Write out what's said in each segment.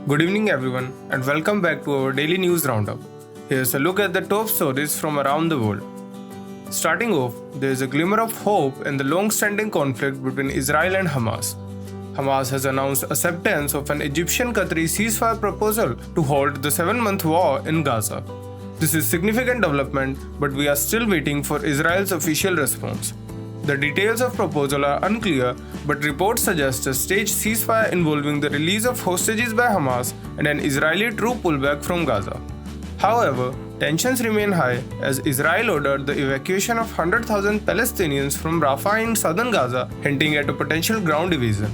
Good evening everyone and welcome back to our daily news roundup. Here's a look at the top stories from around the world. Starting off, there is a glimmer of hope in the long-standing conflict between Israel and Hamas. Hamas has announced acceptance of an Egyptian-Qatari ceasefire proposal to halt the 7-month war in Gaza. This is significant development, but we are still waiting for Israel's official response. The details of proposal are unclear, but reports suggest a staged ceasefire involving the release of hostages by Hamas and an Israeli troop pullback from Gaza. However, tensions remain high as Israel ordered the evacuation of 100,000 Palestinians from Rafah in southern Gaza, hinting at a potential ground invasion.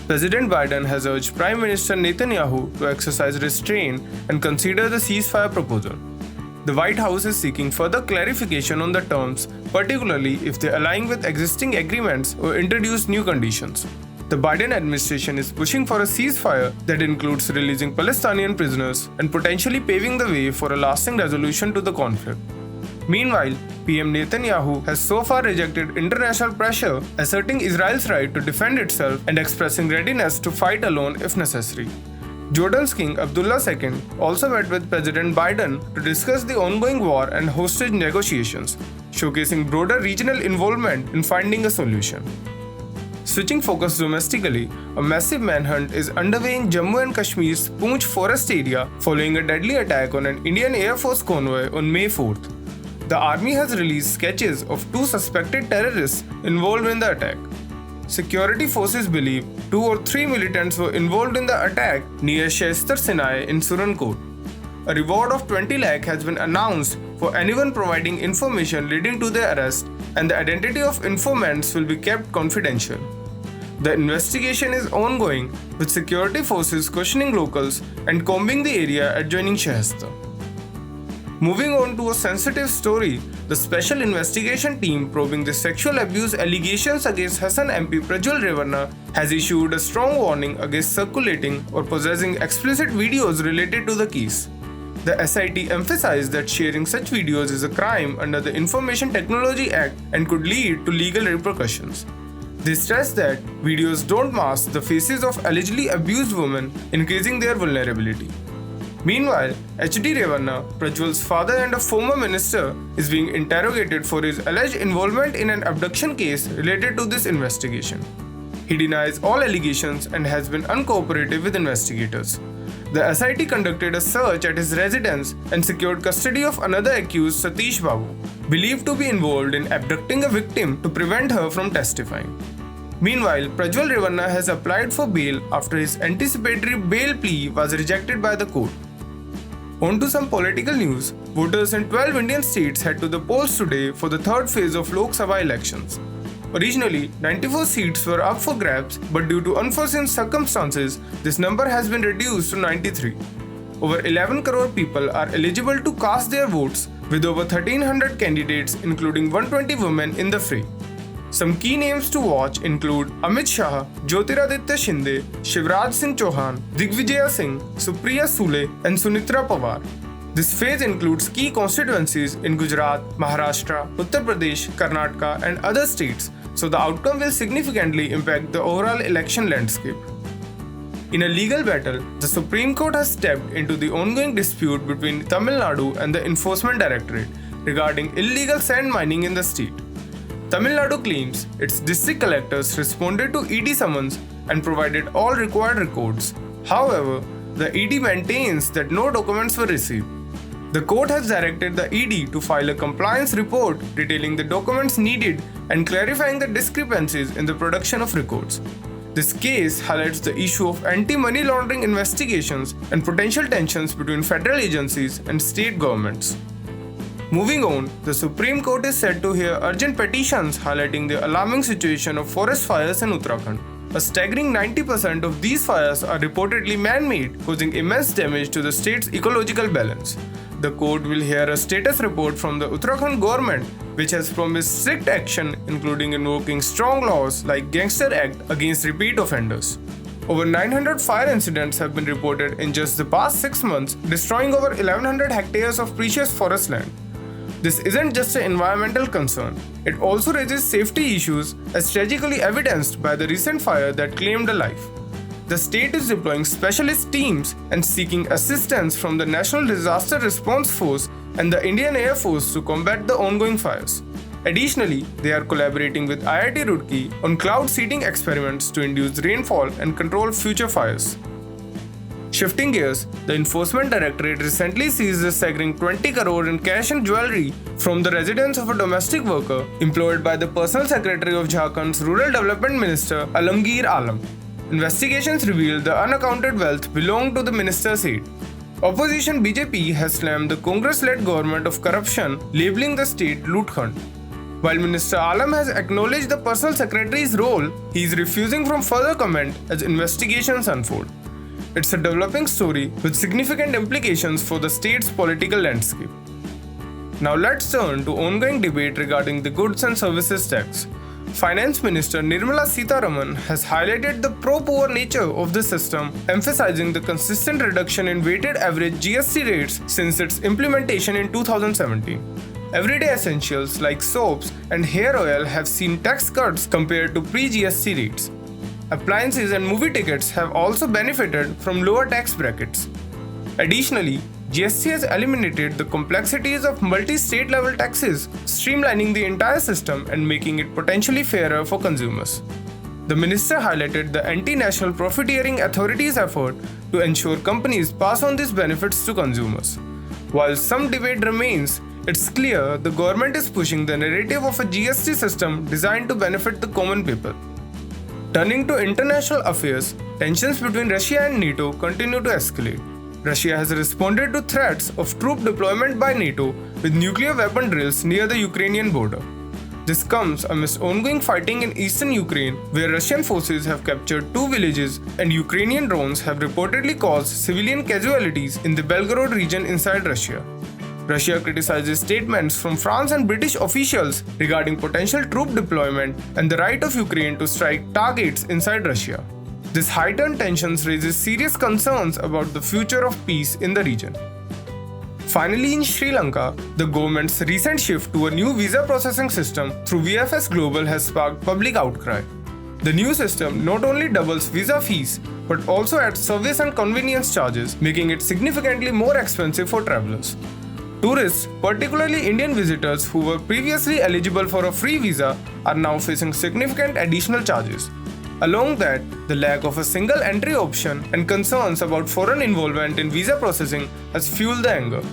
President Biden has urged Prime Minister Netanyahu to exercise restraint and consider the ceasefire proposal. The White House is seeking further clarification on the terms, particularly if they align with existing agreements or introduce new conditions. The Biden administration is pushing for a ceasefire that includes releasing Palestinian prisoners and potentially paving the way for a lasting resolution to the conflict. Meanwhile, PM Netanyahu has so far rejected international pressure, asserting Israel's right to defend itself and expressing readiness to fight alone if necessary. Jordan's King Abdullah II also met with President Biden to discuss the ongoing war and hostage negotiations, showcasing broader regional involvement in finding a solution. Switching focus domestically, a massive manhunt is underway in Jammu and Kashmir's Poonch forest area following a deadly attack on an Indian Air Force convoy on May 4th. The army has released sketches of 2 suspected terrorists involved in the attack. Security forces believe 2 or 3 militants were involved in the attack near Shaistar Sinai in Surankot. A reward of 20 lakh has been announced for anyone providing information leading to their arrest, and the identity of informants will be kept confidential. The investigation is ongoing, with security forces questioning locals and combing the area adjoining Shaistar. Moving on to a sensitive story, the Special Investigation Team probing the sexual abuse allegations against Hassan MP Prajwal has issued a strong warning against circulating or possessing explicit videos related to the case. The SIT emphasized that sharing such videos is a crime under the Information Technology Act and could lead to legal repercussions. They stressed that videos don't mask the faces of allegedly abused women, increasing their vulnerability. Meanwhile, H.D. Revanna, Prajwal's father and a former minister, is being interrogated for his alleged involvement in an abduction case related to this investigation. He denies all allegations and has been uncooperative with investigators. The SIT conducted a search at his residence and secured custody of another accused, Satish Babu, believed to be involved in abducting a victim to prevent her from testifying. Meanwhile, Prajwal Revanna has applied for bail after his anticipatory bail plea was rejected by the court. On to some political news. Voters in 12 Indian states head to the polls today for the third phase of Lok Sabha elections. Originally, 94 seats were up for grabs, but due to unforeseen circumstances, this number has been reduced to 93. Over 11 crore people are eligible to cast their votes, with over 1300 candidates including 120 women in the fray. Some key names to watch include Amit Shah, Jyotiraditya Shinde, Shivraj Singh Chauhan, Digvijaya Singh, Supriya Sule and Sunitra Pawar. This phase includes key constituencies in Gujarat, Maharashtra, Uttar Pradesh, Karnataka and other states, so the outcome will significantly impact the overall election landscape. In a legal battle, the Supreme Court has stepped into the ongoing dispute between Tamil Nadu and the Enforcement Directorate regarding illegal sand mining in the state. Tamil Nadu claims its district collectors responded to ED summons and provided all required records. However, the ED maintains that no documents were received. The court has directed the ED to file a compliance report detailing the documents needed and clarifying the discrepancies in the production of records. This case highlights the issue of anti-money laundering investigations and potential tensions between federal agencies and state governments. Moving on, the Supreme Court is set to hear urgent petitions highlighting the alarming situation of forest fires in Uttarakhand. A staggering 90% of these fires are reportedly man-made, causing immense damage to the state's ecological balance. The court will hear a status report from the Uttarakhand government, which has promised strict action, including invoking strong laws like Gangster Act against repeat offenders. Over 900 fire incidents have been reported in just the past 6 months, destroying over 1100 hectares of precious forest land. This isn't just an environmental concern, it also raises safety issues as tragically evidenced by the recent fire that claimed a life. the state is deploying specialist teams and seeking assistance from the National Disaster Response Force and the Indian Air Force to combat the ongoing fires. Additionally, they are collaborating with IIT Roorkee on cloud seeding experiments to induce rainfall and control future fires. Shifting gears, the Enforcement Directorate recently seized a staggering 20 crore in cash and jewelry from the residence of a domestic worker employed by the Personal Secretary of Jharkhand's Rural Development Minister Alamgir Alam. Investigations revealed the unaccounted wealth belonged to the minister's aide. Opposition BJP has slammed the Congress-led government of corruption, labeling the state loot hunt. While Minister Alam has acknowledged the Personal Secretary's role, he is refusing from further comment as investigations unfold. It's a developing story with significant implications for the state's political landscape. Now let's turn to ongoing debate regarding the goods and services tax. Finance Minister Nirmala Sitharaman has highlighted the pro-poor nature of the system, emphasizing the consistent reduction in weighted average GST rates since its implementation in 2017. Everyday essentials like soaps and hair oil have seen tax cuts compared to pre-GST rates. Appliances and movie tickets have also benefited from lower tax brackets. Additionally, GST has eliminated the complexities of multi-state level taxes, streamlining the entire system and making it potentially fairer for consumers. The minister highlighted the Anti-National Profiteering Authority's effort to ensure companies pass on these benefits to consumers. While some debate remains, it's clear the government is pushing the narrative of a GST system designed to benefit the common people. Turning to international affairs, tensions between Russia and NATO continue to escalate. Russia has responded to threats of troop deployment by NATO with nuclear weapon drills near the Ukrainian border. This comes amidst ongoing fighting in eastern Ukraine, where Russian forces have captured 2 villages and Ukrainian drones have reportedly caused civilian casualties in the Belgorod region inside Russia. Russia criticizes statements from France and British officials regarding potential troop deployment and the right of Ukraine to strike targets inside Russia. This heightened tensions raises serious concerns about the future of peace in the region. Finally, in Sri Lanka, the government's recent shift to a new visa processing system through VFS Global has sparked public outcry. The new system not only doubles visa fees but also adds service and convenience charges, making it significantly more expensive for travelers. Tourists, particularly Indian visitors who were previously eligible for a free visa, are now facing significant additional charges. Along that, the lack of a single entry option and concerns about foreign involvement in visa processing has fueled the anger.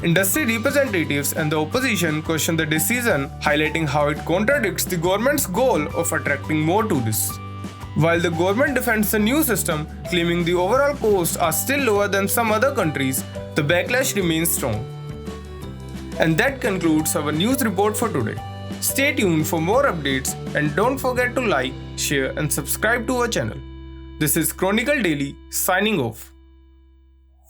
Industry representatives and the opposition question the decision, highlighting how it contradicts the government's goal of attracting more tourists. While the government defends the new system, claiming the overall costs are still lower than some other countries, the backlash remains strong. And that concludes our news report for today. Stay tuned for more updates and don't forget to like, share and subscribe to our channel. This is Chronicle Daily signing off.